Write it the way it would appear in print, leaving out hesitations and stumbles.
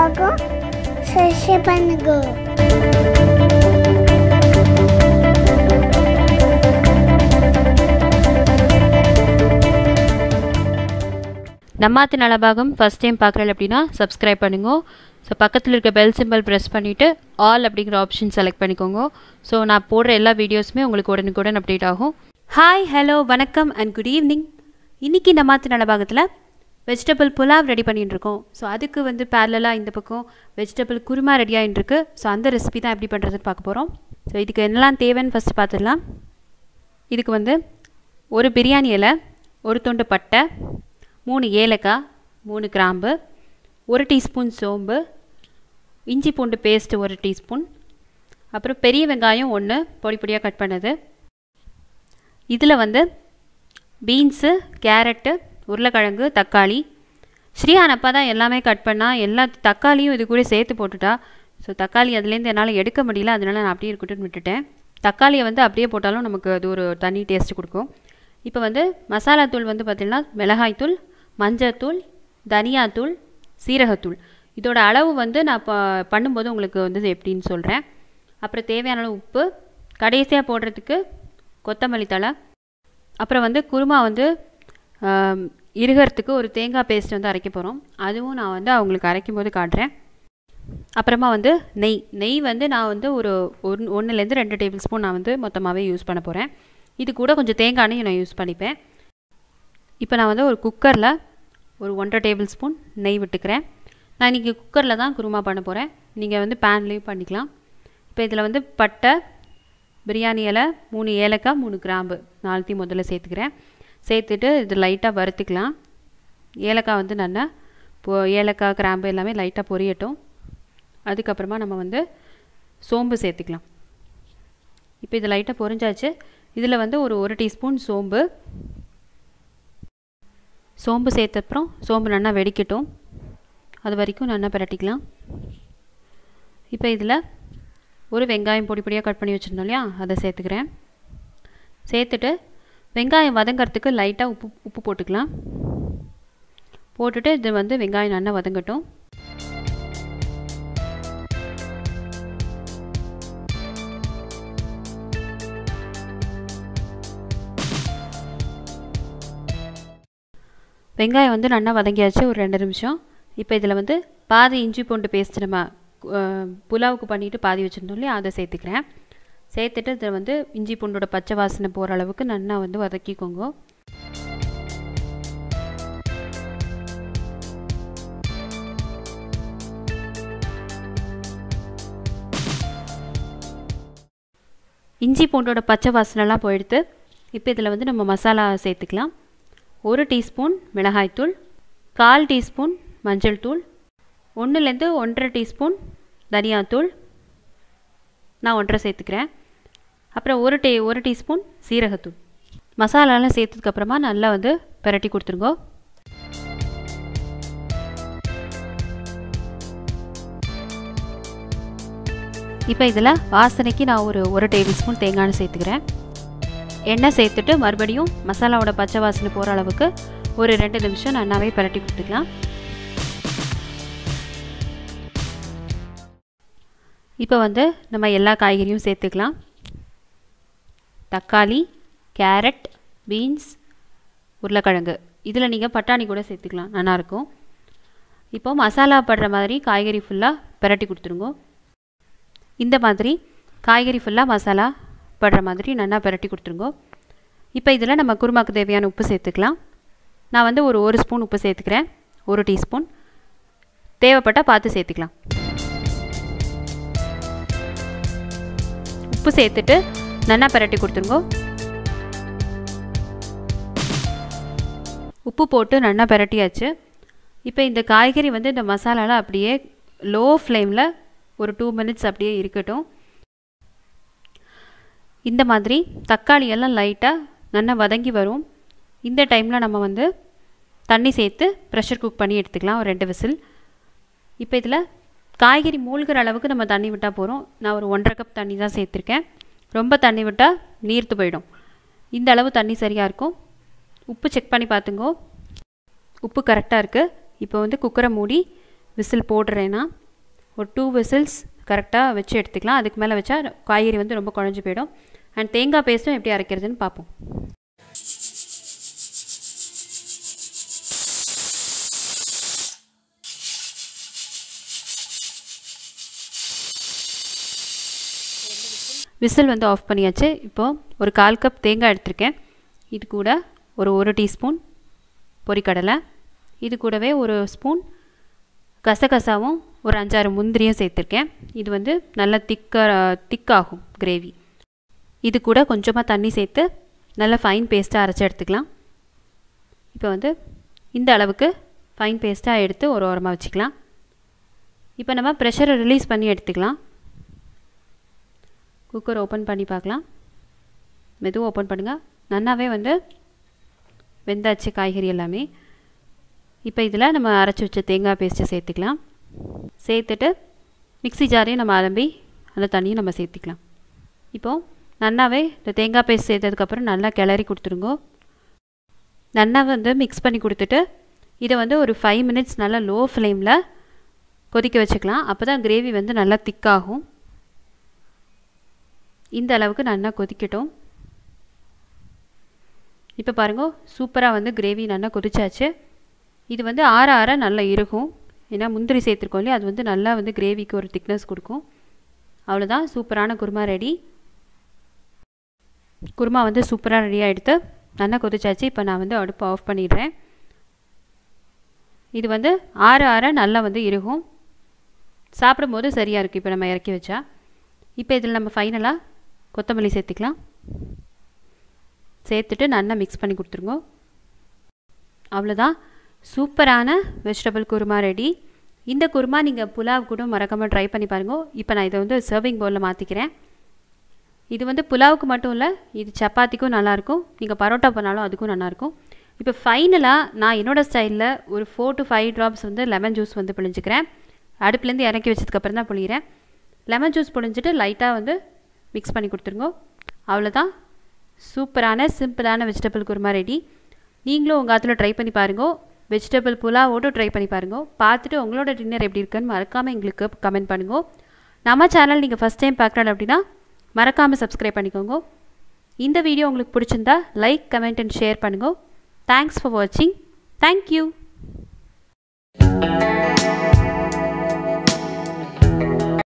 எல்லாருக்கும் சப்ஸ்கிரைப் பண்ணுங்க. நம்மாத்து Nalabagam first time பார்க்குறேன் அப்படின்னா சப்ஸ்கிரைப் பண்ணுங்க. ஸோ பக்கத்தில் இருக்க பெல் சிம்பிள் ப்ரெஸ் பண்ணிவிட்டு ஆல் அப்படிங்கிற ஆப்ஷன் செலக்ட் பண்ணிக்கோங்க. ஸோ நான் போடுற எல்லா வீடியோஸுமே உங்களுக்கு உடனுக்குடன் அப்டேட் ஆகும். ஹாய், ஹலோ, வணக்கம் அண்ட் குட் ஈவினிங். இன்றைக்கி நம்மாத்து நலபாகத்தில் வெஜிடபிள் புலாவ் ரெடி பண்ணிட்டுருக்கோம். ஸோ அதுக்கு வந்து பேரலாக இந்த பக்கம் வெஜிடபிள் குருமா ரெடி ஆகிட்டுருக்கு. ஸோ அந்த ரெசிபி தான் எப்படி பண்ணுறதுன்னு பார்க்க போகிறோம். ஸோ இதுக்கு என்னெல்லாம் தேவைன்னு ஃபஸ்ட்டு பார்த்துடலாம். இதுக்கு வந்து ஒரு பிரியாணி இலை, ஒரு துண்டு பட்டை, 3 ஏலக்காய், 3 கிராம்பு, 1 டீஸ்பூன் சோம்பு, இஞ்சி பூண்டு பேஸ்ட்டு 1 டீஸ்பூன், அப்புறம் பெரிய வெங்காயம் 1 பொடி பொடியாக கட் பண்ணது. இதில் வந்து பீன்ஸு, கேரட்டு, உருளைக்கிழங்கு, தக்காளி. ஸ்ரீஹானப்பா தான் எல்லாமே கட் பண்ணால் எல்லா தக்காளியும் இது கூட சேர்த்து போட்டுட்டா. ஸோ தக்காளி அதுலேருந்து என்னால் எடுக்க முடியல, அதனால நான் அப்படியே இருக்கட்டும்னு விட்டுட்டேன். தக்காளியை வந்து அப்படியே போட்டாலும் நமக்கு அது ஒரு தனி டேஸ்ட்டு கொடுக்கும். இப்போ வந்து மசாலா தூள் வந்து பார்த்திங்கன்னா மிளகாய்த்தூள், மஞ்சத்தூள், தனியாத்தூள், சீரகத்தூள். இதோட அளவு வந்து நான் பண்ணும்போது உங்களுக்கு வந்து எப்படின்னு சொல்கிறேன். அப்புறம் தேவையான அளவு உப்பு, கடைசியாக போடுறதுக்கு கொத்தமல்லி தழை. அப்புறம் வந்து குருமா வந்து இருகிறதுக்கு ஒரு தேங்காய் பேஸ்ட் வந்து அரைக்க போகிறோம். அதுவும் நான் வந்து அவங்களுக்கு அரைக்கும் போது காட்டுறேன். அப்புறமா வந்து நெய் வந்து நான் வந்து ஒரு 1லேருந்து 2 டேபிள் ஸ்பூன் நான் வந்து மொத்தமாகவே யூஸ் பண்ண போகிறேன். இது கூட கொஞ்சம் தேங்காய் எண்ணெய் நான் யூஸ் பண்ணிப்பேன். இப்போ நான் வந்து ஒரு குக்கரில் ஒரு 1.5 டேபிள் ஸ்பூன் நெய் விட்டுக்கிறேன். நான் இன்றைக்கி குக்கரில் தான் குருமா பண்ண போகிறேன். நீங்கள் வந்து பேன்லேயும் பண்ணிக்கலாம். இப்போ இதில் வந்து பட்டை, பிரியாணி இலை, 3 ஏலக்காய், 3 கிராம்பு 4த்தையும் முதல்ல சேர்த்துக்கிறேன். சேர்த்துட்டு இது லைட்டாக வறுத்துக்கலாம். ஏலக்காய் வந்து நல்லா ஏலக்காய், கிராம்பு எல்லாமே லைட்டாக பொரியட்டும். அதுக்கப்புறமா நம்ம வந்து சோம்பு சேர்த்துக்கலாம். இப்போ இது லைட்டாக பொரிஞ்சாச்சு. இதில் வந்து ஒரு டீஸ்பூன் சோம்பு சேர்த்தப்புறம் சோம்பு நல்லா வெடிக்கட்டும். அது வரைக்கும் நல்லா பிரட்டிக்கலாம். இப்போ இதில் ஒரு வெங்காயம் பொடி பொடியாக கட் பண்ணி வச்சுருந்தோம் இல்லையா, அதை சேர்த்துக்கிறேன். சேர்த்துட்டு வெங்காயம் வதங்கிறதுக்கு லைட்டாக உப்பு போட்டுக்கலாம். போட்டுட்டு இது வந்து வெங்காயம் நல்லா வதங்கட்டும். வெங்காயம் வந்து நல்லா வதங்கியாச்சு ஒரு 2 நிமிஷம். இப்போ இதில் வந்து பாதி இஞ்சி பூண்டு பேஸ்ட் நம்ம புலாவுக்கு பண்ணிவிட்டு பாதி வச்சுருந்தோம் இல்லையா, அதை சேர்த்துக்கிறேன். சேர்த்துட்டு இதில் வந்து இஞ்சி பூண்டோட பச்சை வாசனை போகிற அளவுக்கு நல்லா வந்து வதக்கிக்கோங்க. இஞ்சி பூண்டோட பச்சை வாசனைலாம் போயிடுத்து. இப்போ இதில் வந்து நம்ம மசாலா சேர்த்துக்கலாம். 1 டீஸ்பூன் மிளகாய்த்தூள், 1/4 டீஸ்பூன் மஞ்சள் தூள், 1லேருந்து 1.5 டீஸ்பூன் தனியாத்தூள், நான் 1.5 சேர்த்துக்கிறேன். அப்புறம் 1 டீஸ்பூன் சீரகத்தூள். மசாலாலாம் சேர்த்ததுக்கப்புறமா நல்லா வந்து பிரட்டி கொடுத்துருங்க. இப்போ இதில் வாசனைக்கு நான் ஒரு டேபிள் ஸ்பூன் தேங்காய் எண்ணெய் சேர்த்துக்கிறேன். எண்ணெய் சேர்த்துட்டு மறுபடியும் மசாலாவோட பச்சை வாசனை போகிற அளவுக்கு ஒரு 2 நிமிஷம் நல்லாவே பிரட்டி கொடுத்துக்கலாம். இப்போ வந்து நம்ம எல்லா காய்கறியும் சேர்த்துக்கலாம். தக்காளி, கேரட், பீன்ஸ், உருளைக்கிழங்கு. இதில் நீங்கள் பட்டாணி கூட சேர்த்துக்கலாம், நல்லாயிருக்கும். இப்போ மசாலா படுற மாதிரி காய்கறி ஃபுல்லாக பிரட்டி கொடுத்துருங்க. இந்த மாதிரி காய்கறி ஃபுல்லாக மசாலா படுற மாதிரி நல்லா பிரட்டி கொடுத்துருங்க. இப்போ இதில் நம்ம குருமாக்கு தேவையான உப்பு சேர்த்துக்கலாம். நான் வந்து ஒரு ஸ்பூன் உப்பு சேர்த்துக்கிறேன். 1 டீஸ்பூன். தேவைப்பட்டால் பார்த்து சேர்த்துக்கலாம். உப்பு சேர்த்துட்டு நல்லா பிரட்டி கொடுத்துருங்க. உப்பு போட்டு நல்லா பிரட்டியாச்சு. இப்போ இந்த காய்கறி வந்து இந்த மசாலாவில் அப்படியே லோ ஃப்ளேமில் ஒரு 2 மினிட்ஸ் அப்படியே இருக்கட்டும். இந்த மாதிரி தக்காளி எல்லாம் லைட்டாக நல்லா வதங்கி வரும். இந்த டைமில் நம்ம வந்து தண்ணி சேர்த்து ப்ரெஷர் குக் பண்ணி எடுத்துக்கலாம், ஒரு 2 விசில். இப்போ இதில் காய்கறி மூழ்கிற அளவுக்கு நம்ம தண்ணி விட்டால் போகிறோம். நான் ஒரு 1.5 கப் தண்ணி தான் சேர்த்துருக்கேன். ரொம்ப தண்ணி விட்டால் நீர்த்து போயிடும். இந்த அளவு தண்ணி சரியாக இருக்கும். உப்பு செக் பண்ணி பார்த்துங்கோ. உப்பு கரெக்டாக இருக்குது. இப்போ வந்து குக்கரை மூடி விசில் போடுறேன்னா ஒரு 2 விசில்ஸ் கரெக்டாக வச்சு எடுத்துக்கலாம். அதுக்கு மேலே வச்சா காய்கறி வந்து ரொம்ப குழஞ்சி போயிடும். அண்ட் தேங்காய் பேஸ்ட்டும் எப்படி அரைக்கிறதுன்னு பார்ப்போம். விசில் வந்து ஆஃப் பண்ணியாச்சு. இப்போது ஒரு 1/4 கப் தேங்காய் எடுத்திருக்கேன். இது கூட ஒரு 1 டீஸ்பூன் பொரிக்கடலை, இது கூடவே ஒரு கசகசாவும் ஒரு 5-6 முந்திரியும் சேர்த்துருக்கேன். இது வந்து நல்லா திக்காகும் கிரேவி. இது கூட கொஞ்சமாக தண்ணி சேர்த்து நல்லா ஃபைன் பேஸ்ட்டாக அரைச்சி எடுத்துக்கலாம். இப்போ வந்து இந்த அளவுக்கு ஃபைன் பேஸ்ட்டாக எடுத்து ஒரு ஓரமாக வச்சுக்கலாம். இப்போ நம்ம ப்ரெஷரை ரிலீஸ் பண்ணி எடுத்துக்கலாம். குக்கர் ஓப்பன் பண்ணி பார்க்கலாம். மெதுவாக ஓப்பன் பண்ணுங்கள். நல்லாவே வந்து வெந்தாச்சு காய்கறி எல்லாமே. இப்போ இதில் நம்ம அரைச்சி வச்ச தேங்காய் பேஸ்ட்டை சேர்த்துக்கலாம். சேர்த்துட்டு மிக்ஸி ஜாரையும் நம்ம அலம்பி அந்த தண்ணியும் நம்ம சேர்த்துக்கலாம். இப்போது நல்லாவே இந்த தேங்காய் பேஸ்ட் சேர்த்ததுக்கப்புறம் நல்லா கிளறி கொடுத்துருங்க. நல்லா வந்து மிக்ஸ் பண்ணி கொடுத்துட்டு இதை வந்து ஒரு 5 மினிட்ஸ் நல்லா லோ ஃப்ளேமில் கொதிக்க வச்சுக்கலாம். அப்போ தான் கிரேவி வந்து நல்லா திக்காகும். இந்த அளவுக்கு நல்லா கொதிக்கட்டும். இப்போ பாருங்கள், சூப்பராக வந்து கிரேவி நல்லா கொதிச்சாச்சு. இது வந்து ஆற ஆற நல்லா இருக்கும். ஏன்னா முந்திரி சேர்த்துருக்கோம் இல்லையா, அது வந்து நல்லா வந்து கிரேவிக்கு ஒரு திக்னஸ் கொடுக்கும். அவ்வளோதான், சூப்பரான குருமா ரெடி. குருமா வந்து சூப்பராக ரெடியாக எடுத்து நல்லா கொதிச்சாச்சு. இப்போ நான் வந்து அடுப்பு ஆஃப் பண்ணிடுறேன். இது வந்து ஆற ஆற நல்லா வந்து இருக்கும். சாப்பிடும்போது சரியாக இருக்குது. இப்போ நம்ம இறக்கி வச்சா இப்போ இதில் நம்ம ஃபைனலாக கொத்தமல்லி சேர்த்துக்கலாம். சேர்த்துட்டு நல்லா மிக்ஸ் பண்ணி கொடுத்துருங்க. அவ்வளோதான், சூப்பரான வெஜிடபிள் குருமா ரெடி. இந்த குருமா நீங்கள் புலாவ் கூட மறக்காமல் ட்ரை பண்ணி பாருங்க. இப்போ நான் இதை வந்து சர்விங் பவுலில் மாற்றிக்கிறேன். இது வந்து புலாவுக்கு மட்டும் இல்லை, இது சப்பாத்திக்கும் நல்லாயிருக்கும். நீங்கள் பரோட்டா பண்ணாலும் அதுக்கும் நல்லாயிருக்கும். இப்போ ஃபைனலாக நான் என்னோடய ஸ்டைலில் ஒரு 4 to 5 ட்ராப்ஸ் வந்து லெமன் ஜூஸ் வந்து பிழிஞ்சிக்கிறேன். அடுப்புலேருந்து இறக்கி வச்சதுக்கப்புறம் தான் புளிகிறேன். லெமன் ஜூஸ் பிழிஞ்சிட்டு லைட்டாக வந்து மிக்ஸ் பண்ணி கொடுத்துருங்க. அவ்வளோதான், சூப்பரான சிம்பிளான வெஜிடபிள் குருமா ரெடி. நீங்களும் உங்கள் ஆத்தில் ட்ரை பண்ணி பாருங்க. வெஜிடபிள் புலாவோடு ட்ரை பண்ணி பாருங்க. பார்த்துட்டு உங்களோட டின்னர் எப்படி இருக்குன்னு மறக்காமல் எங்களுக்கு கமெண்ட் பண்ணுங்க. நம்ம சேனல் நீங்கள் ஃபஸ்ட் டைம் பார்க்குறாங்க அப்படின்னா மறக்காமல் சப்ஸ்கிரைப் பண்ணிக்கோங்க. இந்த வீடியோ உங்களுக்கு பிடிச்சிருந்தா லைக், கமெண்ட் அண்ட் ஷேர் பண்ணுங்க. தேங்க்ஸ் ஃபார் வாட்சிங். தேங்க்யூ.